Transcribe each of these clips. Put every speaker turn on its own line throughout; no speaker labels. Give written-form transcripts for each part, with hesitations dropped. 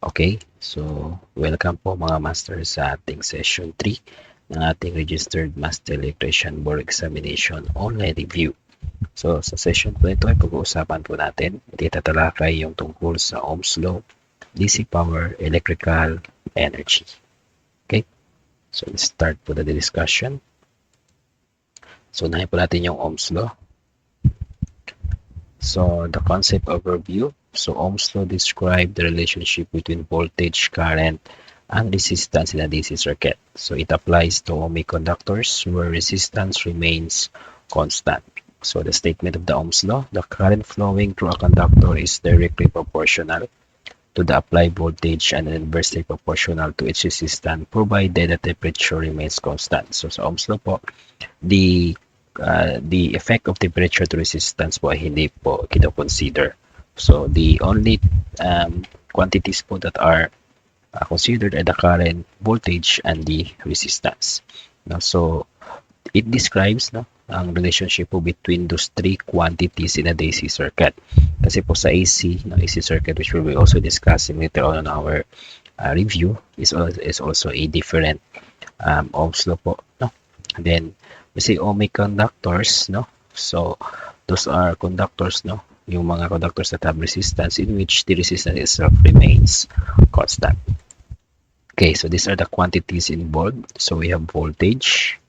Okay, so welcome po mga master sa ating session 3 ng ating Registered Master Electrician Board Examination Online Review. So sa session po ito ay pag-uusapan po natin, itatalakay yung tungkol sa Ohm's Law, DC Power, Electrical Energy. Okay, so let's start po the discussion. So unahin po natin yung Ohm's Law. So the concept overview. So Ohm's law describes the relationship between voltage, current, and resistance in a DC circuit. So it applies to ohmic conductors where resistance remains constant. So the statement of the Ohm's law, the current flowing through a conductor is directly proportional to the applied voltage and inversely proportional to its resistance provided the temperature remains constant. So sa Ohm's law po, the effect of temperature to resistance po ay hindi po kino-consider. So the only quantities po that are considered are the current, voltage, and the resistance. No? So it describes ang relationship po between those three quantities in a DC circuit. Kasi po sa AC, AC circuit, which we will also discussing later on in our review, is also a different Ohm's law po. No? And then we say ohmic conductors, no? So those are conductors, no? Yung mga conductors that have resistance in which the resistance itself remains constant. Okay, so these are the quantities involved. So we have voltage,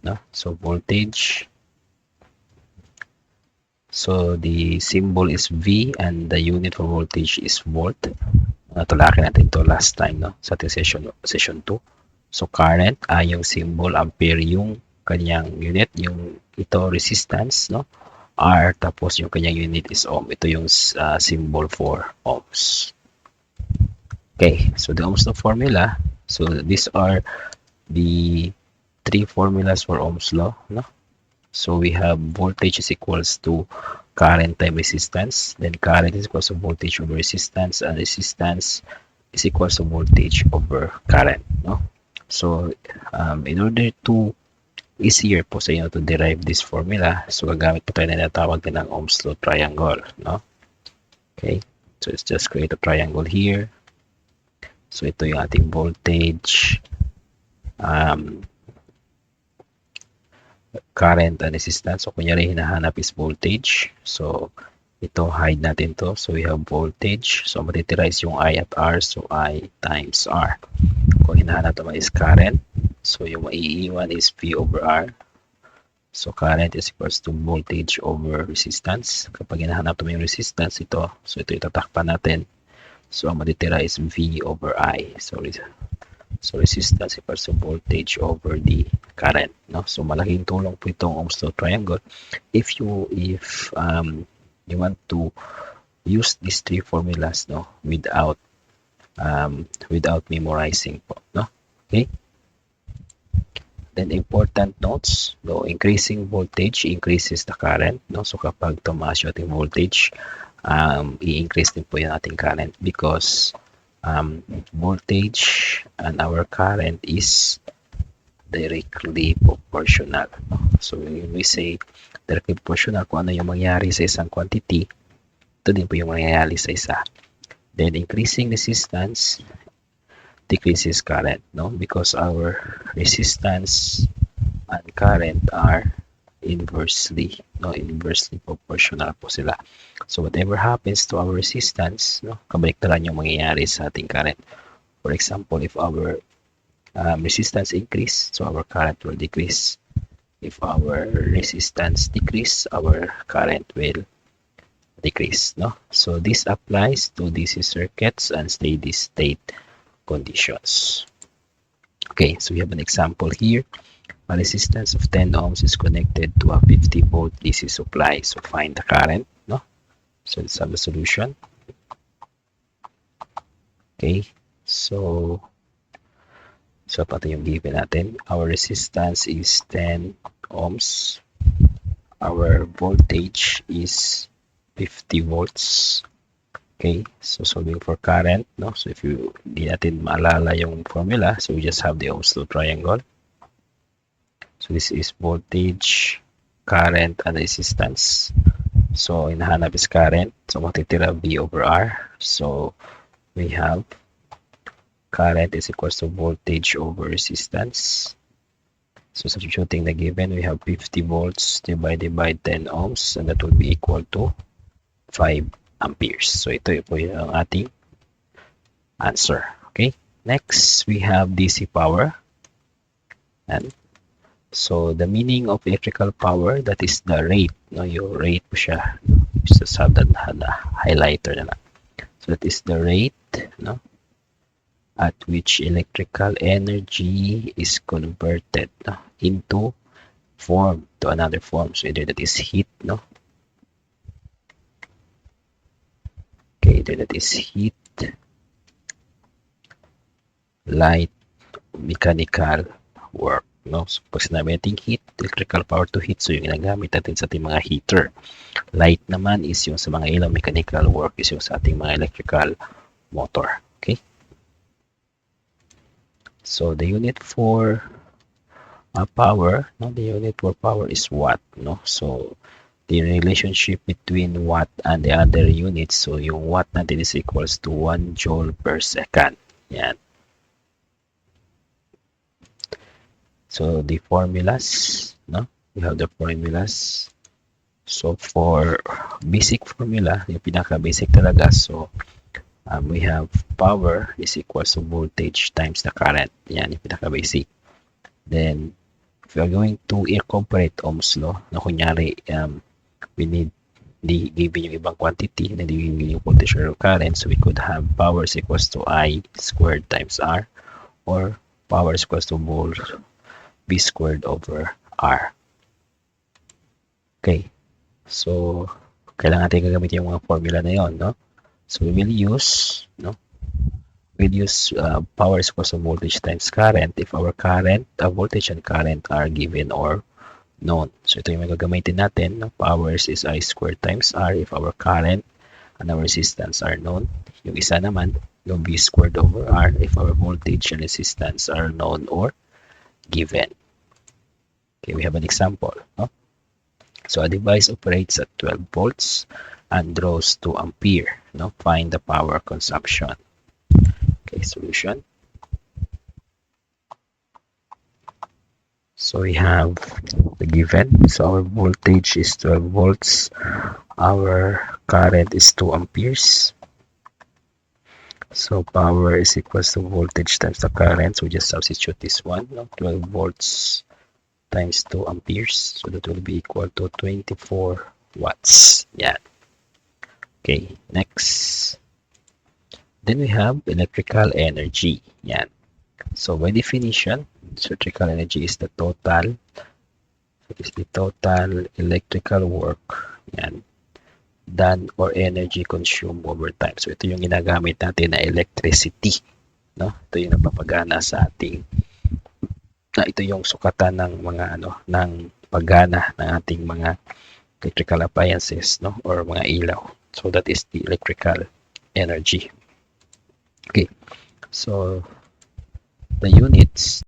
no? So voltage. So the symbol is V and the unit for voltage is volt. Natulakin natin to last time, no? Sa ating session 2. So current ay yung symbol, ampere yung kanyang unit, yung ito resistance, no? R, tapos yung kanyang unit is ohm. Ito yung symbol for ohms. Okay, so the Ohm's law formula. So these are the three formulas for Ohm's law, no? So we have voltage is equals to current time resistance, then current is equals to voltage over resistance, and resistance is equals to voltage over current, no? So in order to easier po sa inyo to derive this formula, so gagamit po tayo na natawag din ng Ohm's law triangle, no? Okay, so let's just create a triangle here. So ito yung ating voltage, current and resistance. So kunyari hinahanap is voltage. So ito hide natin to. So we have voltage. So matitira is yung I at R. So I times R. Kung hinahanap naman is current. So yung maiiwan is V over R. So current is equals to voltage over resistance. Kapag hinahanap naman yung resistance ito. So ito itatakpan natin. So ang matitira is V over I. So resistance equals to voltage over the current, no? So malaking tulong po itong Ohm's law triangle if you want to use these three formulas, no, without memorizing po, no? Okay? Then important notes, no, increasing voltage increases the current, no? So kapag tumaas yung ating voltage, i-increase din po yung ating current because voltage and our current is directly proportional. So when we say directly proportional, kung ano yung mangyari sa isang quantity, ito din po yung mangyayari sa isa. Then increasing resistance decreases current, no? Because our resistance and current are inversely proportional po sila. So whatever happens to our resistance, no, kabaliktaran yung mangyayari sa ating current. For example, if our resistance increase, so our current will decrease. If our resistance decrease, our current will decrease, no? So this applies to DC circuits and steady state conditions. Okay, so we have an example here. A resistance of 10 ohms is connected to a 50 volt DC supply. So find the current, no? So let's have a solution. Okay, so pati yung given natin. Our resistance is 10 ohms. Our voltage is 50 volts. Okay, so solving for current, no? So if you di natin maalala yung formula, so we just have the Ohm's law triangle. So this is voltage, current, and resistance. So hinahanap is current. So matitira V over R. So we have current is equals to voltage over resistance. So substituting the given, we have 50 volts divided by 10 ohms, and that will be equal to 5 amperes. So ito po yung ating answer. Okay, next we have DC power. And so the meaning of electrical power, that is the rate, no, yung rate po siya. Just have that highlighter na lang. So that is the rate, no, at which electrical energy is converted, no, into form to another form. So either that is heat, no. Okay, either that is heat, light, mechanical work, no. So pag sinabi natin heat, electrical power to heat, so yung ginagamit natin sa ating mga heater. Light naman is yung sa mga ilaw, mechanical work is yung sa ating mga electrical motor. Okay, so the unit for power, no, the unit for power is watt, no. So the relationship between watt and the other units, so yung watt natin is equals to 1 joule per second. Yan. So the formulas, no, we have the formulas. So for basic formula, yung pinaka-basic talaga, so we have power is equals to voltage times the current. Yan, yung pinaka-basic. Then, if we are going to incorporate Ohm's law, na kunyari, we need given yung ibang quantity, and then given yung voltage or current, so we could have power is equals to I squared times R, or power is equals to V squared over R. Okay. So, kailangan natin gagamitin yung mga formula na yon, no? So, we will use, no? We'll use power is equals to voltage times current if our current, voltage and current are given or known. So, ito yung magagamitin natin, no? Power is I squared times R if our current and our resistance are known. Yung isa naman, yung V squared over R if our voltage and resistance are known or given. Okay, we have an example, no? So a device operates at 12 volts and draws 2 ampere. No? Find the power consumption. Okay, solution. So we have the given. So our voltage is 12 volts. Our current is 2 amperes. So power is equals to voltage times the current. So we just substitute this one. No? 12 volts times 2 amperes, so that will be equal to 24 watts. Yeah. Okay, next. Then we have electrical energy. Yeah. So by definition, electrical energy is the total. It is the total electrical work, yan, done or energy consumed over time. So ito yung ginagamit natin na electricity, no? Ito yung nagpapagana sa ating ito yung sukatan ng mga ng paggana ng ating mga electrical appliances, no, or mga ilaw. So that is the electrical energy. Okay, so the units